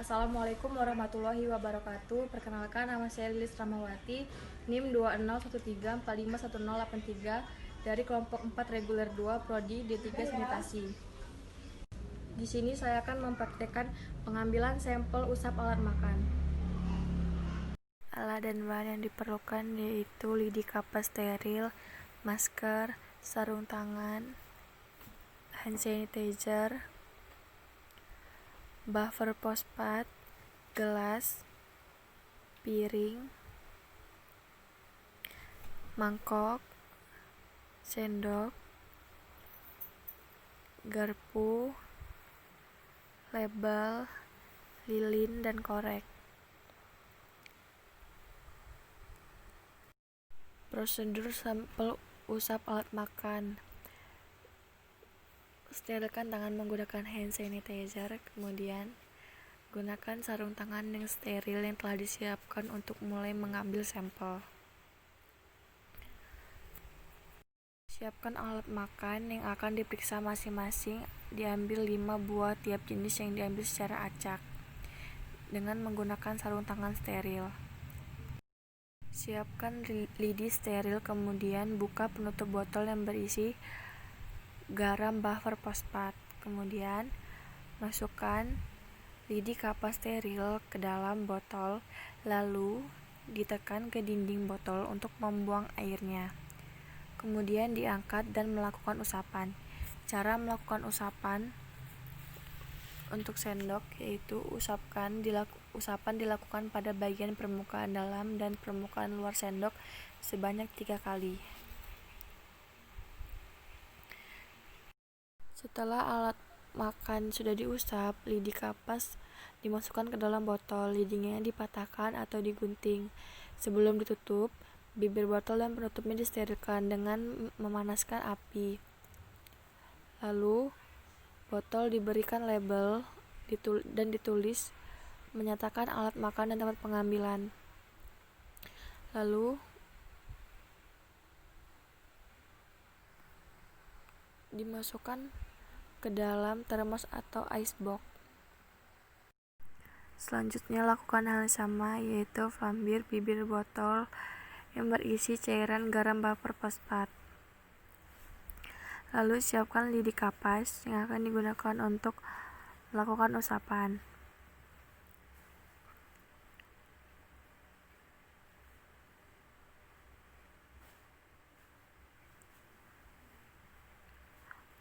Assalamualaikum warahmatullahi wabarakatuh. Perkenalkan, nama saya Lilis Ramawati, NIM 2013451083 dari kelompok 4 reguler 2 Prodi D3 Sanitasi. Di sini saya akan mempraktekkan pengambilan sampel usap alat makan. Alat dan bahan yang diperlukan yaitu lidi kapas steril, masker, sarung tangan, hand sanitizer, buffer fosfat, gelas, piring, mangkok, sendok, garpu, label, lilin, dan korek. Prosedur sampel usap alat makan: sterilkan tangan menggunakan hand sanitizer, kemudian gunakan sarung tangan yang steril yang telah disiapkan untuk mulai mengambil sampel. Siapkan alat makan yang akan diperiksa masing-masing, diambil 5 buah tiap jenis yang diambil secara acak dengan menggunakan sarung tangan steril. Siapkan lidi steril, kemudian buka penutup botol yang berisi garam buffer fosfat. Kemudian masukkan lidi kapas steril ke dalam botol, lalu ditekan ke dinding botol untuk membuang airnya. Kemudian diangkat dan melakukan usapan. Cara melakukan usapan untuk sendok yaitu usapan dilakukan pada bagian permukaan dalam dan permukaan luar sendok sebanyak 3 kali. Setelah alat makan sudah diusap, lidi kapas dimasukkan ke dalam botol, lidinya dipatahkan atau digunting. Sebelum ditutup, bibir botol dan penutupnya disterilkan dengan memanaskan api. Lalu botol diberikan label dan ditulis menyatakan alat makan dan tempat pengambilan. Lalu dimasukkan ke dalam termos atau icebox. Selanjutnya lakukan hal yang sama, yaitu flambir bibir botol yang berisi cairan garam buffer fosfat. Lalu siapkan lidi kapas yang akan digunakan untuk melakukan usapan.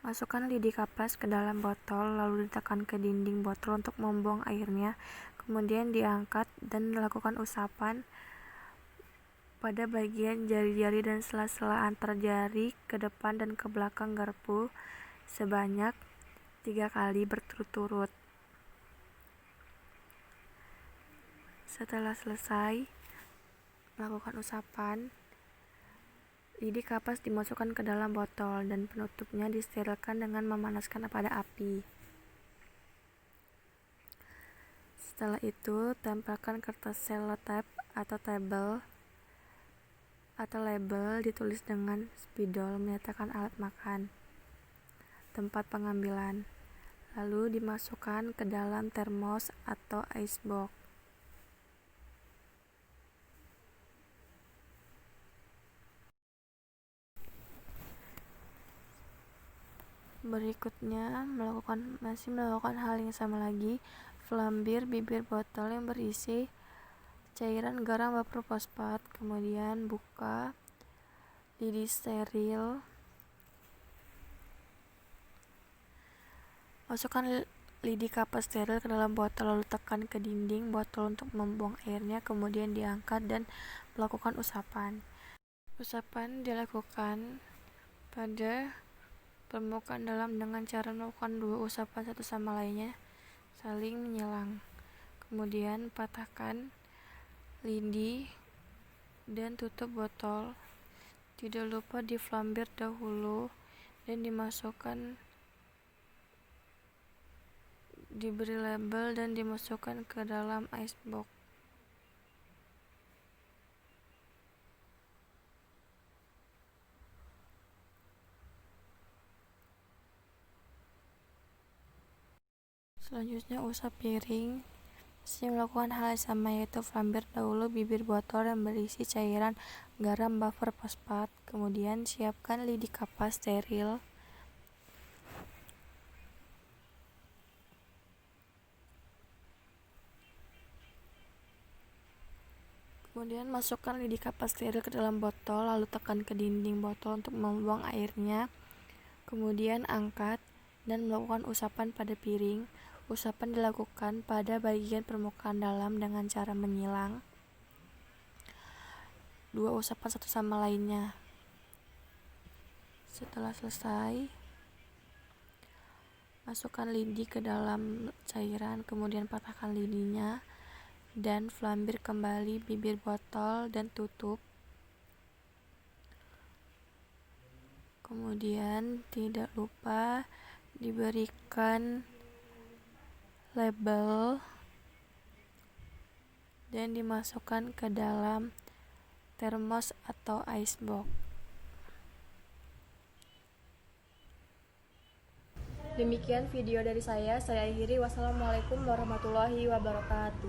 Masukkan lidi kapas ke dalam botol, lalu ditekan ke dinding botol untuk membuang airnya. Kemudian diangkat dan lakukan usapan pada bagian jari-jari dan sela-sela antar jari ke depan dan ke belakang garpu sebanyak 3 kali berturut-turut. Setelah selesai melakukan usapan, lidi kapas dimasukkan ke dalam botol dan penutupnya disterilkan dengan memanaskan pada api. Setelah itu, tempelkan kertas selotep atau label ditulis dengan spidol menyatakan alat makan, tempat pengambilan, lalu dimasukkan ke dalam termos atau icebox. Berikutnya masih melakukan hal yang sama lagi. Flambir bibir botol yang berisi cairan garam buffer fosfat, kemudian buka lidi steril, masukkan lidi kapas steril ke dalam botol, lalu tekan ke dinding botol untuk membuang airnya, kemudian diangkat dan melakukan usapan. Usapan dilakukan pada permukaan dalam dengan cara melakukan 2 usapan satu sama lainnya saling menyelang. Kemudian patahkan lidi dan tutup botol. Tidak lupa diflambir dahulu dan diberi label dan dimasukkan ke dalam icebox. Selanjutnya usap piring Masih melakukan hal yang sama, yaitu flambir dahulu bibir botol yang berisi cairan garam buffer fosfat, kemudian siapkan lidi kapas steril. Kemudian masukkan lidi kapas steril ke dalam botol, lalu tekan ke dinding botol untuk membuang airnya. Kemudian angkat dan melakukan usapan pada piring. Usapan dilakukan pada bagian permukaan dalam dengan cara menyilang dua usapan satu sama lainnya. Setelah selesai, masukkan lidi ke dalam cairan, kemudian patahkan lidinya dan flambir kembali bibir botol dan tutup. Kemudian tidak lupa diberikan label dan dimasukkan ke dalam termos atau icebox. Demikian video dari saya akhiri. Wassalamualaikum warahmatullahi wabarakatuh.